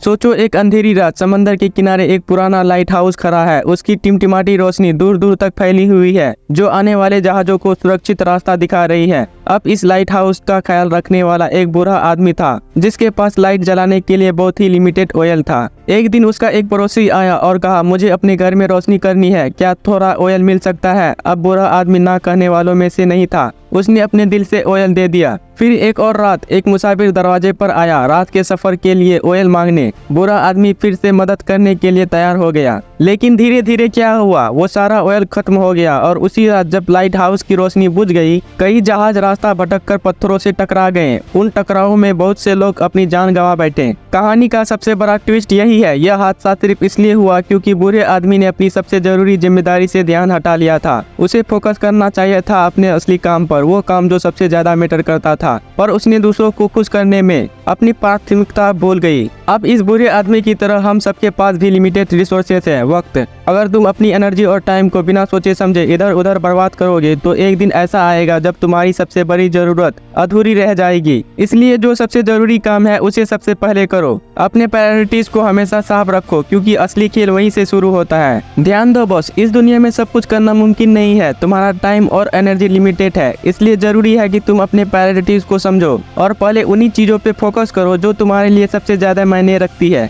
सोचो, एक अंधेरी रात, समंदर के किनारे एक पुराना लाइट हाउस खड़ा है। उसकी टिमटिमाती रोशनी दूर दूर तक फैली हुई है, जो आने वाले जहाजों को सुरक्षित रास्ता दिखा रही है। अब इस लाइट हाउस का ख्याल रखने वाला एक बूढ़ा आदमी था, जिसके पास लाइट जलाने के लिए बहुत ही लिमिटेड ऑयल था। एक दिन उसका एक पड़ोसी आया और कहा, मुझे अपने घर में रोशनी करनी है, क्या थोड़ा ऑयल मिल सकता है? अब बूढ़ा आदमी ना कहने वालों में से नहीं था, उसने अपने दिल से ऑयल दे दिया। फिर एक और रात एक मुसाफिर दरवाजे पर आया, रात के सफर के लिए ऑयल मांगने। बुरा आदमी फिर से मदद करने के लिए तैयार हो गया, लेकिन धीरे धीरे क्या हुआ, वो सारा ऑयल खत्म हो गया। और उसी रात जब लाइट हाउस की रोशनी बुझ गई, कई जहाज रास्ता भटककर पत्थरों से टकरा गए। उन टकरावों में बहुत से लोग अपनी जान गंवा बैठे। कहानी का सबसे बड़ा ट्विस्ट यही है, यह हादसा सिर्फ इसलिए हुआ क्योंकि बूढ़े आदमी ने अपनी सबसे जरूरी जिम्मेदारी से ध्यान हटा लिया था। उसे फोकस करना चाहिए था अपने असली काम पर, वो काम जो सबसे ज्यादा मैटर करता था, पर उसने दूसरों को खुश करने में अपनी प्राथमिकता भूल गई। अब इस बुरे आदमी की तरह हम सबके पास भी लिमिटेड रिसोर्सेस है, वक्त। अगर तुम अपनी एनर्जी और टाइम को बिना सोचे समझे इधर उधर बर्बाद करोगे तो एक दिन ऐसा आएगा जब तुम्हारी सबसे बड़ी जरूरत अधूरी रह जाएगी। इसलिए जो सबसे जरूरी काम है उसे सबसे पहले करो। अपने प्रायोरिटीज को हमेशा साफ रखो, क्योंकि असली खेल वहीं से शुरू होता है। ध्यान दो बॉस, इस दुनिया में सब कुछ करना मुमकिन नहीं है। तुम्हारा टाइम और एनर्जी लिमिटेड है, इसलिए जरूरी है कि तुम अपने प्रायोरिटीज को समझो और पहले उन्हीं चीजों पे फोकस करो जो तुम्हारे लिए सबसे ज्यादा मायने रखती है।